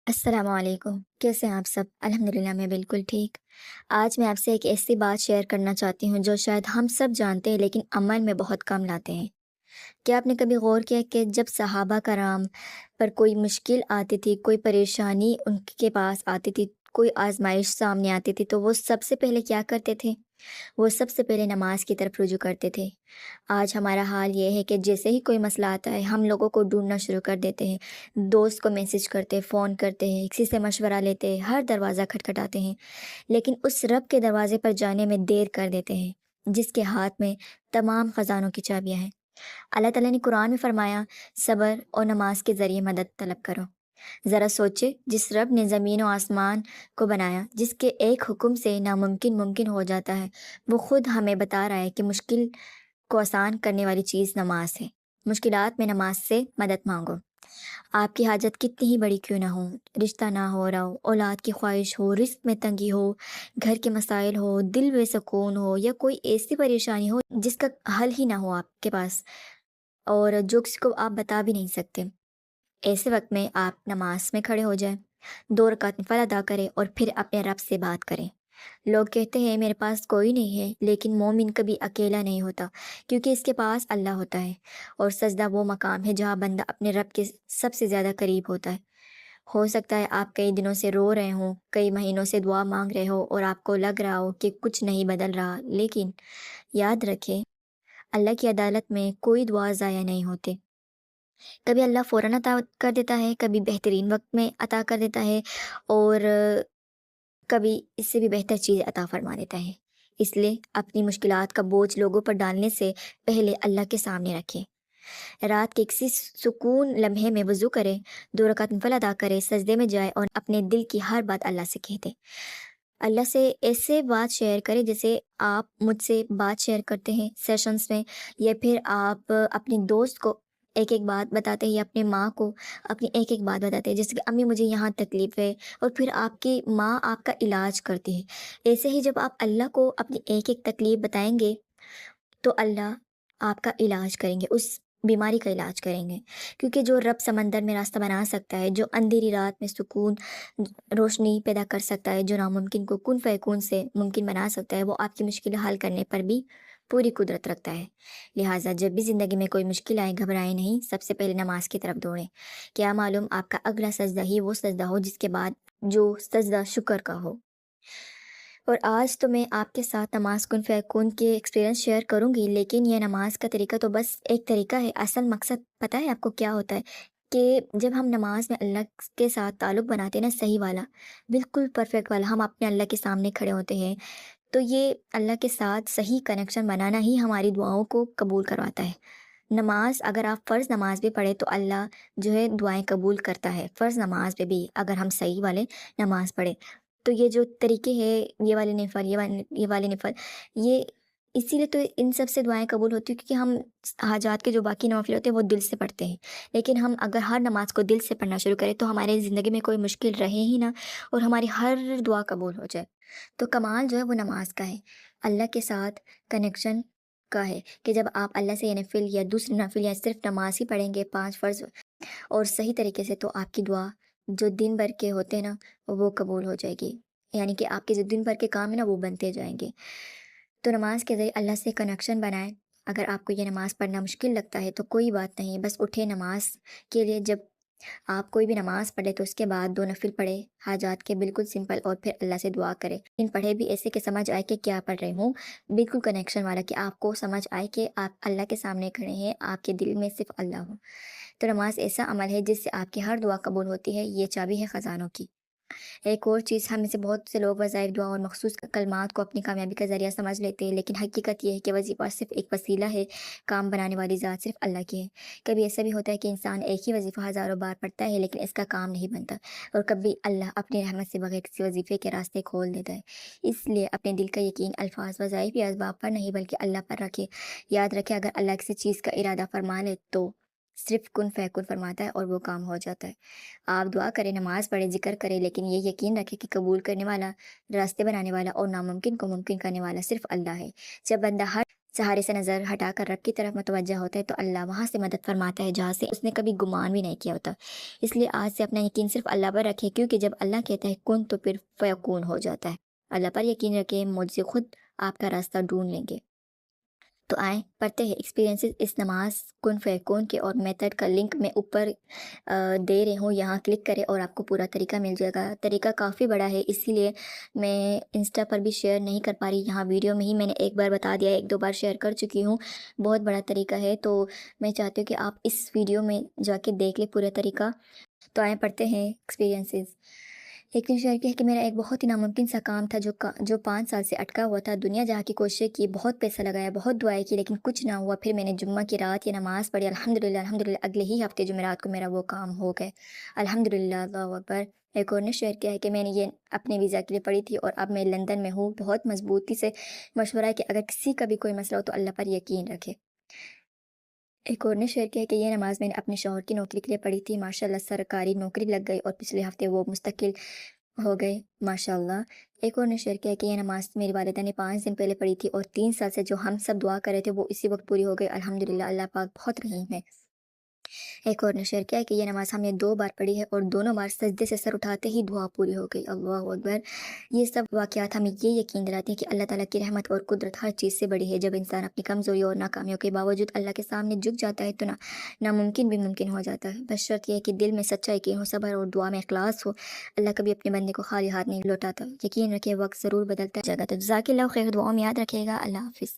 السلام علیکم، کیسے ہیں آپ سب؟ الحمدللہ میں بالکل ٹھیک۔ آج میں آپ سے ایک ایسی بات شیئر کرنا چاہتی ہوں جو شاید ہم سب جانتے ہیں لیکن عمل میں بہت کم لاتے ہیں۔ کیا آپ نے کبھی غور کیا کہ جب صحابہ کرام پر کوئی مشکل آتی تھی، کوئی پریشانی ان کے پاس آتی تھی، کوئی آزمائش سامنے آتی تھی تو وہ سب سے پہلے کیا کرتے تھے؟ وہ سب سے پہلے نماز کی طرف رجوع کرتے تھے۔ آج ہمارا حال یہ ہے کہ جیسے ہی کوئی مسئلہ آتا ہے ہم لوگوں کو ڈھونڈنا شروع کر دیتے ہیں، دوست کو میسج کرتے، فون کرتے ہیں، کسی سے مشورہ لیتے، ہر دروازہ کھٹکھٹاتے ہیں، لیکن اس رب کے دروازے پر جانے میں دیر کر دیتے ہیں جس کے ہاتھ میں تمام خزانوں کی چابیاں ہیں۔ اللہ تعالیٰ نے قرآن میں فرمایا، صبر اور نماز کے ذریعے مدد طلب کرو۔ ذرا سوچے، جس رب نے زمین و آسمان کو بنایا، جس کے ایک حکم سے ناممکن ممکن ہو جاتا ہے، وہ خود ہمیں بتا رہا ہے کہ مشکل کو آسان کرنے والی چیز نماز ہے۔ مشکلات میں نماز سے مدد مانگو۔ آپ کی حاجت کتنی ہی بڑی کیوں نہ ہو، رشتہ نہ ہو رہا ہو، اولاد کی خواہش ہو، رزق میں تنگی ہو، گھر کے مسائل ہو، دل بے سکون ہو، یا کوئی ایسی پریشانی ہو جس کا حل ہی نہ ہو آپ کے پاس اور جو کسی کو آپ بتا بھی نہیں سکتے، ایسے وقت میں آپ نماز میں کھڑے ہو جائیں، 2 رکعت نفل ادا کریں اور پھر اپنے رب سے بات کریں۔ لوگ کہتے ہیں میرے پاس کوئی نہیں ہے، لیکن مومن کبھی اکیلا نہیں ہوتا، کیونکہ اس کے پاس اللہ ہوتا ہے، اور سجدہ وہ مقام ہے جہاں بندہ اپنے رب کے سب سے زیادہ قریب ہوتا ہے۔ ہو سکتا ہے آپ کئی دنوں سے رو رہے ہوں، کئی مہینوں سے دعا مانگ رہے ہو اور آپ کو لگ رہا ہو کہ کچھ نہیں بدل رہا، لیکن یاد رکھیں، اللہ کی عدالت میں کوئی دعا ضائع نہیں ہوتے۔ کبھی اللہ فوراً عطا کر دیتا ہے، کبھی بہترین وقت میں عطا کر دیتا ہے، اور کبھی اس سے بھی بہتر چیز عطا فرما دیتا ہے۔ اس لیے اپنی مشکلات کا بوجھ لوگوں پر ڈالنے سے پہلے اللہ کے سامنے رکھیں۔ رات کے کسی سکون لمحے میں وضو کرے، 2 رکعت نفل ادا کرے، سجدے میں جائے اور اپنے دل کی ہر بات اللہ سے کہہ دے۔ اللہ سے ایسے بات شیئر کرے جیسے آپ مجھ سے بات شیئر کرتے ہیں سیشنز میں، یا پھر آپ اپنے دوست کو ایک ایک بات بتاتے ہیں، یا اپنے ماں کو اپنی ایک ایک بات بتاتے ہیں، جیسے کہ امی مجھے یہاں تکلیف ہے، اور پھر آپ کی ماں آپ کا علاج کرتی ہے۔ ایسے ہی جب آپ اللہ کو اپنی ایک ایک تکلیف بتائیں گے تو اللہ آپ کا علاج کریں گے، اس بیماری کا علاج کریں گے، کیونکہ جو رب سمندر میں راستہ بنا سکتا ہے، جو اندھیری رات میں سکون روشنی پیدا کر سکتا ہے، جو ناممکن کو کن فیکون سے ممکن بنا سکتا ہے، وہ آپ کی مشکل حل کرنے پر بھی پوری قدرت رکھتا ہے۔ لہٰذا جب بھی زندگی میں کوئی مشکل آئے، گھبرائیں نہیں، سب سے پہلے نماز کی طرف دوڑیں۔ کیا معلوم آپ کا اگلا سجدہ ہی وہ سجدہ ہو جس کے بعد جو سجدہ شکر کا ہو۔ اور آج تو میں آپ کے ساتھ نماز کن فیکون کے ایکسپیرینس شیئر کروں گی، لیکن یہ نماز کا طریقہ تو بس ایک طریقہ ہے، اصل مقصد پتہ ہے آپ کو کیا ہوتا ہے؟ کہ جب ہم نماز میں اللہ کے ساتھ تعلق بناتے ہیں نا، صحیح والا، بالکل پرفیکٹ والا، ہم اپنے اللہ کے سامنے کھڑے ہوتے ہیں، تو یہ اللہ کے ساتھ صحیح کنیکشن بنانا ہی ہماری دعاؤں کو قبول کرواتا ہے۔ نماز اگر آپ فرض نماز بھی پڑھیں تو اللہ جو ہے دعائیں قبول کرتا ہے، فرض نماز پہ بھی اگر ہم صحیح والے نماز پڑھیں تو یہ جو طریقے ہیں، یہ والے نفل، یہ والے نفل، یہ اسی لیے تو ان سب سے دعائیں قبول ہوتی ہیں، کیونکہ ہم حاجات کے جو باقی نوافل ہوتے ہیں وہ دل سے پڑھتے ہیں، لیکن ہم اگر ہر نماز کو دل سے پڑھنا شروع کریں تو ہمارے زندگی میں کوئی مشکل رہے ہی نہ، اور ہماری ہر دعا قبول ہو جائے۔ تو کمال جو ہے وہ نماز کا ہے، اللہ کے ساتھ کنیکشن کا ہے، کہ جب آپ اللہ سے یہ نفل یا دوسری نفل یا صرف نماز ہی پڑھیں گے، 5 فرض، اور صحیح طریقے سے، تو آپ کی دعا جو دن بھر کے ہوتے ہیں نا وہ قبول ہو جائے گی، یعنی کہ آپ کے جو دن بھر کے کام ہیں نا وہ بنتے جائیں گے۔ تو نماز کے ذریعے اللہ سے کنیکشن بنائیں۔ اگر آپ کو یہ نماز پڑھنا مشکل لگتا ہے تو کوئی بات نہیں، بس اٹھے نماز کے لیے، جب آپ کوئی بھی نماز پڑھے تو اس کے بعد 2 نفل پڑھے حاجات کے، بالکل سمپل، اور پھر اللہ سے دعا کرے، ان پڑھے بھی ایسے کہ سمجھ آئے کہ کیا پڑھ رہے ہوں، بالکل کنیکشن والا، کہ آپ کو سمجھ آئے کہ آپ اللہ کے سامنے کھڑے ہیں، آپ کے دل میں صرف اللہ ہو۔ تو نماز ایسا عمل ہے جس سے آپ کی ہر دعا قبول ہوتی ہے، یہ چابی ہے خزانوں کی۔ ایک اور چیز، ہم میں سے بہت سے لوگ وظائف، دعا اور مخصوص کلمات کو اپنی کامیابی کا ذریعہ سمجھ لیتے ہیں، لیکن حقیقت یہ ہے کہ وظیفہ صرف ایک وسیلہ ہے، کام بنانے والی ذات صرف اللہ کی ہے۔ کبھی ایسا بھی ہوتا ہے کہ انسان ایک ہی وظیفہ ہزاروں بار پڑھتا ہے لیکن اس کا کام نہیں بنتا، اور کبھی اللہ اپنی رحمت سے بغیر کسی وظیفے کے راستے کھول دیتا ہے۔ اس لیے اپنے دل کا یقین الفاظ، وظائف یا اسباب پر نہیں بلکہ اللہ پر رکھے۔ یاد رکھے، اگر اللہ کسی چیز کا ارادہ فرما لے تو صرف کن فیکن فرماتا ہے اور وہ کام ہو جاتا ہے۔ آپ دعا کریں، نماز پڑھیں، ذکر کریں، لیکن یہ یقین رکھیں کہ قبول کرنے والا، راستے بنانے والا اور ناممکن کو ممکن کرنے والا صرف اللہ ہے۔ جب بندہ ہر سہارے سے نظر ہٹا کر رب کی طرف متوجہ ہوتا ہے تو اللہ وہاں سے مدد فرماتا ہے جہاں سے اس نے کبھی گمان بھی نہیں کیا ہوتا۔ اس لیے آج سے اپنا یقین صرف اللہ پر رکھیں، کیونکہ جب اللہ کہتا ہے کن تو پھر فیکون ہو جاتا ہے۔ اللہ پر یقین رکھیں، معجزے خود آپ کا راستہ ڈھونڈ لیں گے۔ تو آئیں پڑھتے ہیں ایکسپیرینسز اس نماز کن فیکون کے، اور میتھڈ کا لنک میں اوپر دے رہی ہوں، یہاں کلک کریں اور آپ کو پورا طریقہ مل جائے گا۔ طریقہ کافی بڑا ہے، اسی لیے میں انسٹا پر بھی شیئر نہیں کر پا رہی، یہاں ویڈیو میں ہی میں نے ایک بار بتا دیا، ایک دو بار شیئر کر چکی ہوں۔ بہت بڑا طریقہ ہے، تو میں چاہتی ہوں کہ آپ اس ویڈیو میں جا کے دیکھ لیں پورا طریقہ۔ تو آئیں پڑھتے ہیں ایکسپیرینسز۔ ایک دن شیئر کیا کہ میرا ایک بہت ہی ناممکن سا کام تھا جو 5 سال سے اٹکا ہوا تھا۔ دنیا جہاں کی کوششیں کی، بہت پیسہ لگایا، بہت دعائیں کی، لیکن کچھ نہ ہوا۔ پھر میں نے جمعہ کی رات یہ نماز پڑھی، الحمدللہ الحمدللہ، اگلے ہی ہفتے جمعرات کو میرا وہ کام ہو گئے، الحمدللہ، اللہ اکبر۔ ایک اور نے شیئر کیا ہے کہ میں نے یہ اپنے ویزا کے لیے پڑھی تھی اور اب میں لندن میں ہوں۔ بہت مضبوطی سے مشورہ ہے کہ اگر کسی کا بھی کوئی مسئلہ ہو تو اللہ پر یقین رکھے۔ ایک اور نے شیئر کیا کہ یہ نماز میں نے اپنے شوہر کی نوکری کے لیے پڑھی تھی، ماشاءاللہ سرکاری نوکری لگ گئی اور پچھلے ہفتے وہ مستقل ہو گئے، ماشاءاللہ۔ ایک اور نے شیئر کیا کہ یہ نماز میری والدہ نے 5 دن پہلے پڑھی تھی اور 3 سال سے جو ہم سب دعا کر رہے تھے وہ اسی وقت پوری ہو گئی، الحمدللہ، اللہ پاک بہت رحیم ہے۔ ایک اور نے شیئر کیا کہ یہ نماز ہم نے 2 بار پڑھی ہے اور دونوں بار سجدے سے سر اٹھاتے ہی دعا پوری ہو گئی، اللہ اکبر۔ یہ سب واقعات ہمیں یہ یقین دلاتے ہیں کہ اللہ تعالیٰ کی رحمت اور قدرت ہر چیز سے بڑی ہے۔ جب انسان اپنی کمزوریوں اور ناکامیوں کے باوجود اللہ کے سامنے جھک جاتا ہے تو ناممکن بھی ممکن ہو جاتا ہے، بس شرط یہ ہے کہ دل میں سچا یقین ہو، صبر اور دعا میں اخلاص ہو۔ اللہ کبھی اپنے بندے کو خالی ہاتھ نہیں لوٹاتا، یقین رکھے وقت ضرور بدلتا ہے جگہ۔ تو جزاک اللہ خیر، دعاؤں میں یاد رکھیے گا، اللہ حافظ۔